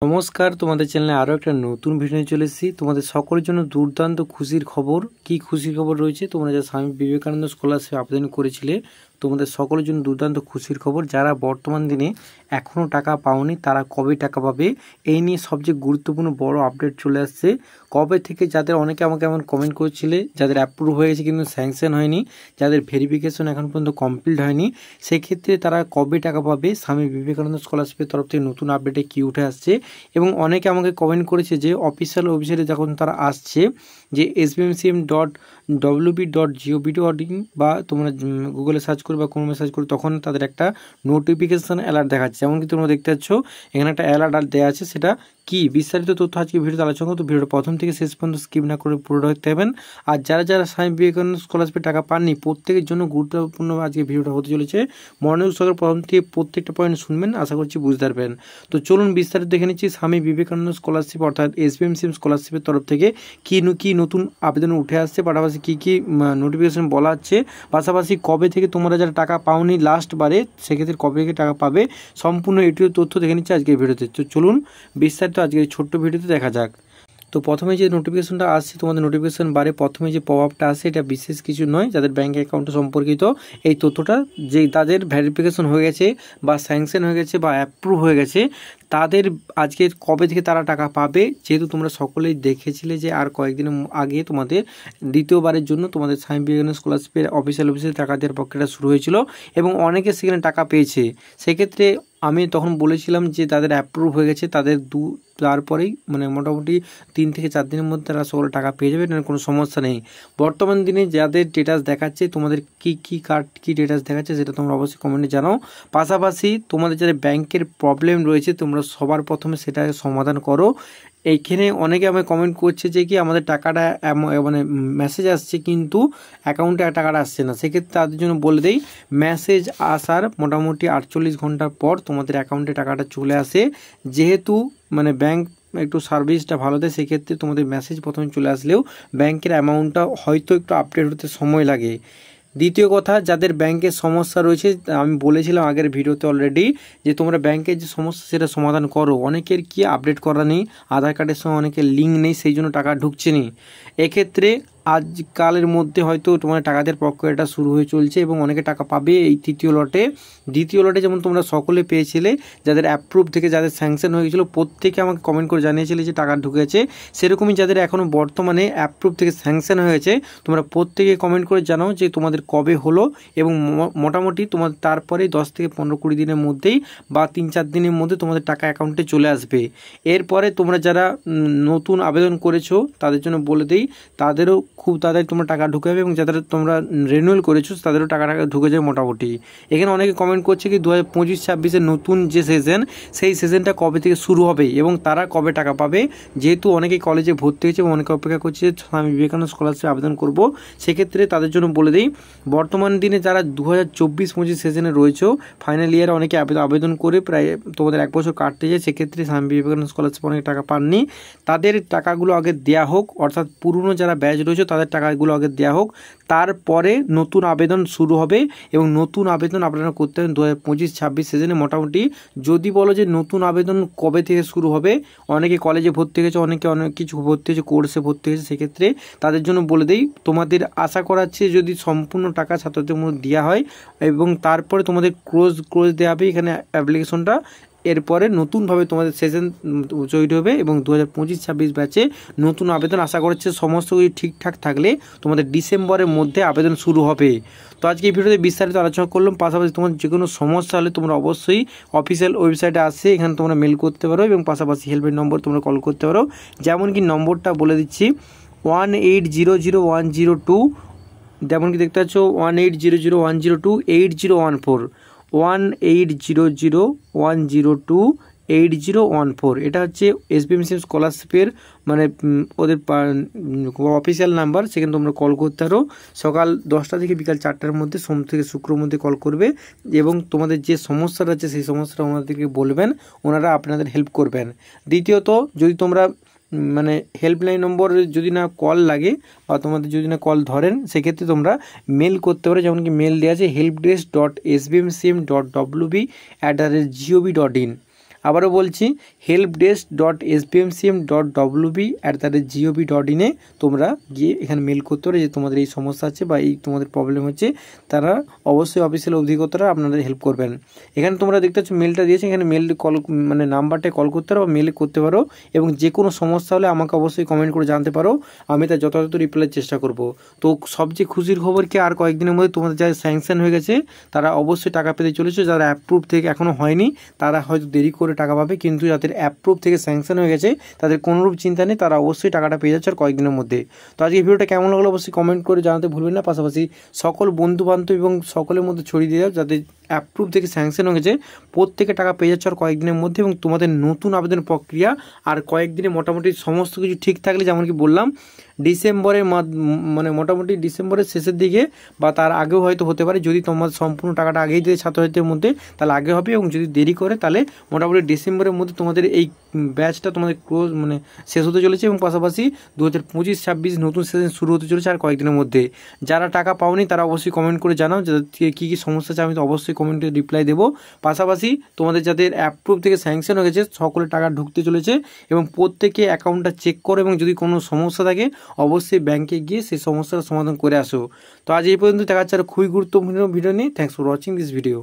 নমস্কার, তোমাদের চ্যানেলে আরও একটা নতুন ভিডিও নিয়ে চলে এসেছি। তোমাদের সকলের জন্য দুর্দান্ত খুশির খবর। কি খুশির খবর রয়েছে? তোমরা যারা স্বামী বিবেকানন্দ স্কলারশিপ আবেদন করেছিলে, তোমাদের সকলের জন্য দুর্দান্ত খুশির খবর। যারা বর্তমান দিনে এখনও টাকা পাওনি তারা কবে টাকা পাবে এই নিয়ে সবচেয়ে গুরুত্বপূর্ণ বড় আপডেট চলে আসছে। কবে থেকে যাদের অনেকে আমাকে এমন কমেন্ট করেছিলে যাদের অ্যাপ্রুভ হয়ে গেছে কিন্তু স্যাংশন হয়নি, যাদের ভেরিফিকেশন এখন পর্যন্ত কমপ্লিট হয়নি, সেক্ষেত্রে তারা কবে টাকা পাবে স্বামী বিবেকানন্দ স্কলারশিপের তরফ থেকে নতুন আপডেটে কী উঠে আসছে। এবং অনেকে আমাকে কমেন্ট করেছে যে অফিসিয়াল ওয়েবসাইটে যখন তারা আসছে যে sbmcm.wb.gov.in বা তোমরা গুগলে সার্চ করে বা কোনো সার্চ করে তখন তাদের একটা নোটিফিকেশান অ্যালার্ট দেখাচ্ছে। যেমন কি তোমরা দেখতে পাচ্ছ এখানে একটা অ্যালার্ট দেওয়া আছে। সেটা কি বিস্তারিত তথ্য আজকে ভিডিওতে আলোচনা করতে, ভিডিওটা প্রথম থেকে শেষ পর্যন্ত স্কিপ না করে পুরো দেখতে হবেন। আর যারা স্বামী বিবেকানন্দ স্কলারশিপে টাকা পাননি প্রত্যেকের জন্য গুরুত্বপূর্ণ আজকে ভিডিওটা হতে চলেছে। মনোযোগ সহকারে প্রথম থেকে প্রত্যেকটা পয়েন্ট শুনবেন, আশা করছি বুঝতে পারবেন। তো চলুন বিস্তারিত দেখে নিচ্ছি স্বামী বিবেকানন্দ স্কলারশিপ অর্থাৎ SBMCM স্কলারশিপের তরফ থেকে কি নতুন আবেদন উঠে আসছে, পাশাপাশি কী নোটিফিকেশন বলা হচ্ছে, পাশাপাশি কবে থেকে তোমরা যারা টাকা পাওনি লাস্ট বারে সেক্ষেত্রে কবে থেকে টাকা পাবে, সম্পূর্ণ এটিও তথ্য দেখে নিচ্ছি আজকের ভিডিওতে। তো চলুন বিস্তারিত আজকের ছোট্ট ভিডিওতে দেখা যাক। তো প্রথমে যে নোটিফিকেশনটা আসছে তোমাদের নোটিফিকেশন বারে প্রথমে যে পপআপটা আসে এটা বিশেষ কিছু নয়, যাদের ব্যাঙ্ক অ্যাকাউন্ট সম্পর্কিত এই তথ্যটা যে তাদের ভেরিফিকেশন হয়ে গেছে বা স্যাংশন হয়ে গেছে বা অ্যাপ্রুভ হয়ে গেছে তাদের আজকে কবে থেকে তারা টাকা পাবে। যেহেতু তোমরা সকলেই দেখেছিলে যে আর কয়েকদিন আগে তোমাদের দ্বিতীয়বারের জন্য তোমাদের স্বামী বিবেকানন্দ স্কলারশিপের অফিসিয়াল অফিসে টাকা দেওয়ার প্রক্রিয়াটা শুরু হয়েছিল এবং অনেকে সেখানে টাকা পেয়েছে। সেক্ষেত্রে আমি তখন বলেছিলাম যে তাদের অ্যাপ্রুভ হয়ে গেছে, তাদের তারপরেই মানে মোটামুটি 3 থেকে 4 দিনের মধ্যে তারা সকলে টাকা পেয়ে যাবে, কোনো সমস্যা নেই। বর্তমান দিনে যাদের স্ট্যাটাস দেখাচ্ছে তোমাদের কি কার্ড কি স্ট্যাটাস দেখাচ্ছে সেটা তোমরা অবশ্যই কমেন্টে জানাও। পাশাপাশি তোমাদের যাদের ব্যাংকের প্রবলেম রয়েছে তোমরা সবার প্রথমে সেটাকে সমাধান করো। এইখানে অনেকে আমাকে কমেন্ট করছে যে কি আমাদের টাকাটা মানে মেসেজ আসছে কিন্তু অ্যাকাউন্টে টাকাটা আসছে না। সেক্ষেত্রে তাদের জন্য বলে দেই মেসেজ আসার মোটামুটি 48 ঘন্টা পর তোমাদের অ্যাকাউন্টে টাকাটা চলে আসে। যেহেতু মানে ব্যাংক একটু সার্ভিসটা ভালো দেয় সেক্ষেত্রে তোমাদের মেসেজ প্রথমে চলে আসলেও ব্যাংকের অ্যামাউন্টটা হয়তো একটু আপডেট হতে সময় লাগে। দ্বিতীয় কথা, যাদের ব্যাংকের সমস্যা রয়েছে আমি বলেছিলাম আগের ভিডিওতে অলরেডি যে তোমরা ব্যাংকের যে সমস্যা সেটা সমাধান করো। অনেকের কি আপডেট করা নেই, আধার কার্ডের সঙ্গে অনেকের লিঙ্ক নেই, সেই জন্য টাকা ঢুকছে না। এক্ষেত্রে আজকালের মধ্যে হয়তো তোমার টাকা দেওয়ার প্রক্রিয়াটা শুরু হয়ে চলছে এবং অনেকে টাকা পাবে এই তৃতীয় লটে। দ্বিতীয় লটে যেমন তোমরা সকলে পেয়েছিলে, যাদের অ্যাপ্রুভ থেকে যাদের স্যাংশন হয়ে গেছিলো প্রত্যেকে আমাকে কমেন্ট করে জানিয়েছিলে যে টাকা ঢুকেছে। সেরকমই যাদের এখনও বর্তমানে অ্যাপ্রুভ থেকে স্যাংশন হয়েছে তোমরা প্রত্যেকে কমেন্ট করে জানাও যে তোমাদের কবে হলো এবং মোটামুটি তোমাদের তারপরে 10 থেকে 15-20 দিনের মধ্যেই বা 3-4 দিনের মধ্যে তোমাদের টাকা অ্যাকাউন্টে চলে আসবে। এরপরে তোমরা যারা নতুন আবেদন করেছো তাদের জন্য বলে দিই তাদেরও খুব তাড়াতাড়ি তোমরা টাকা ঢুকে যাবে এবং যাদের তোমরা রিনিউয়াল করেছো তাদেরও টাকা ঢুকে যাবে মোটামুটি। এখানে অনেকে কমেন্ট করছে কি 2025-26-এর নতুন যে সেশন সেই সেশনটা কবে থেকে শুরু হবে এবং তারা কবে টাকা পাবে। যেহেতু অনেকে কলেজে ভর্তি হয়েছে এবং অনেকে অপেক্ষা করছে স্বামী বিবেকানন্দ স্কলারশিপ আবেদন করব, সেক্ষেত্রে তাদের জন্য বলে দিই বর্তমান দিনে যারা 2024-25 সেশনে রয়েছে ফাইনাল ইয়ারে অনেকে আবেদন করে প্রায় তোমাদের 1 বছর কাটতে যায়, সেক্ষেত্রে স্বামী বিবেকানন্দ স্কলারশিপ অনেক টাকা পাননি তাদের টাকাগুলো আগে দেওয়া হোক, অর্থাৎ পুরনো যারা ব্যাচ রয়েছে তাদের টাকাগুলো আগে দেওয়া হোক, তারপরে নতুন আবেদন শুরু হবে এবং নতুন আবেদন আপনারা করতে হবে 2025-26 সেশনে। মোটামুটি যদি বলো যে নতুন আবেদন কবে থেকে শুরু হবে, অনেকে কলেজে ভর্তি হয়েছে, অনেকে অনেক কিছু ভর্তি হয়েছে, কোর্সে ভর্তি হয়েছে, সেক্ষেত্রে তাদের জন্য বলে দেই তোমাদের আশা করাচ্ছে যদি সম্পূর্ণ টাকা ছাত্রদের মধ্যে দেওয়া হয় এবং তারপরে তোমাদের ক্লোজ দেওয়া হবে এখানে অ্যাপ্লিকেশনটা। এরপরে নতুনভাবে তোমাদের সেশন তৈরি হবে এবং 2025-26 ব্যাচে নতুন আবেদন আশা করছে সমস্ত কিছু ঠিকঠাক থাকলে তোমাদের ডিসেম্বরের মধ্যে আবেদন শুরু হবে। তো আজকে এই ভিডিওতে বিস্তারিত আলোচনা করলাম। পাশাপাশি তোমার যে কোনো সমস্যা হলে তোমরা অবশ্যই অফিসিয়াল ওয়েবসাইটে আসে এখানে তোমরা মেল করতে পারো এবং পাশাপাশি হেল্পলাইন নম্বর তোমরা কল করতে পারো। যেমন কি নম্বরটা বলে দিচ্ছি 1800-102, যেমন কি দেখতে পাচ্ছ 1800-102-8014, 1800-102-8014। এটা হচ্ছে SBMCM স্কলারশিপের মানে ওদের অফিসিয়াল নাম্বার, সেখানে তোমরা কল করতে পারো। সকাল 10টা থেকে বিকাল 4টার মধ্যে সোম থেকে শুক্রর মধ্যে কল করবে এবং তোমাদের যে সমস্যাটা আছে সেই সমস্যাটা ওনাদেরকে বলবেন, ওনারা আপনাদের হেল্প করবেন। দ্বিতীয়ত যদি তোমরা মানে হেল্পলাইন নম্বর যদি না কল লাগে বা তোমাদের যদি না কল ধরেন সেক্ষেত্রে তোমরা মেল করতে পারো। যেমন কি মেল দেওয়া আছে helpdesk.sbmcm.wb@gov.in। আবারও বলছি helpdesk.sbmcm.wb@gov.in তোমরা গিয়ে এখানে মেল করতে পারো যে তোমাদের এই সমস্যা আছে বা এই তোমাদের প্রবলেম হচ্ছে। তারা অবশ্যই অফিসিয়াল অধিকর্তারা আপনাদের হেল্প করবেন। এখানে তোমরা দেখতে পাচ্ছ মেলটা দিয়েছে, এখানে মেল কল মানে নাম্বারটায় কল করতে পারো বা মেলে করতে পারো, এবং যে কোনো সমস্যা হলে আমাকে অবশ্যই কমেন্ট করে জানতে পারো, আমি তার যথাযথ রিপ্লাইয়ের চেষ্টা করব। তো সবচেয়ে খুশির খবর কি, আর কয়েকদিনের মধ্যে তোমাদের যারা স্যাংশন হয়ে গেছে তারা অবশ্যই টাকা পেতে চলেছে। যারা অ্যাপ্রুভ থেকে এখনও হয়নি তারা হয়তো দেরি করে টাকা পাবে, কিন্তু যাদের অ্যাপ্রুভ থেকে স্যাংশন হয়ে গেছে তাদের কোনোরূপ চিন্তা নেই, তারা অবশ্যই টাকাটা পেয়ে যাচ্ছে আর কয়েকদিনের মধ্যে। তো আজকে ভিডিওটা কেমন লাগলো অবশ্যই কমেন্ট করে জানাতে ভুলবেন না। পাশাপাশি সকল বন্ধুবান্ধব এবং সকলের মধ্যে ছড়িয়ে দিয়ে দাও, যাদের অ্যাপ্রুভ থেকে স্যাংশন হয়ে গেছে প্রত্যেকে টাকা পেয়ে যাচ্ছে আর কয়েকদিনের মধ্যে। এবং তোমাদের নতুন আবেদন প্রক্রিয়া আর কয়েকদিনে মোটামুটি সমস্ত কিছু ঠিক থাকলে, যেমন কি বললাম ডিসেম্বরের মানে মোটামুটি ডিসেম্বরের শেষের দিকে বা তার আগেও হয়তো হতে পারে। যদি তোমার সম্পূর্ণ টাকাটা আগেই দেয় ছাত্রছাত্রীদের মধ্যে তাহলে আগে হবে, এবং যদি দেরি করে তাহলে মোটামুটি ডিসেম্বরের মধ্যে তোমাদের এই ব্যাচটা তোমাদের ক্লোজ মানে শেষ হতে চলেছে। এবং পাশাপাশি 2025-26 নতুন সেশন শুরু হতে চলেছে আর কয়েকদিনের মধ্যে। যারা টাকা পাওনি তারা অবশ্যই কমেন্ট করে জানাও যাদের কী কী সমস্যা আছে, আমি তো অবশ্যই কমেন্টে রিপ্লাই দেবো। পাশাপাশি তোমাদের যাদের অ্যাপ্রুভ থেকে স্যাংশন হয়ে গেছে সকলের টাকা ঢুকতে চলেছে, এবং প্রত্যেকে অ্যাকাউন্টটা চেক করো, এবং যদি কোনো সমস্যা থাকে অবশ্যই ব্যাংকে গিয়ে সেই সমস্যার সমাধান করে আসো। তো আজ এই পর্যন্ত, দেখা যাচ্ছে আর খুবই গুরুত্বপূর্ণ ভিডিও নিয়ে। Thanks for watching this video.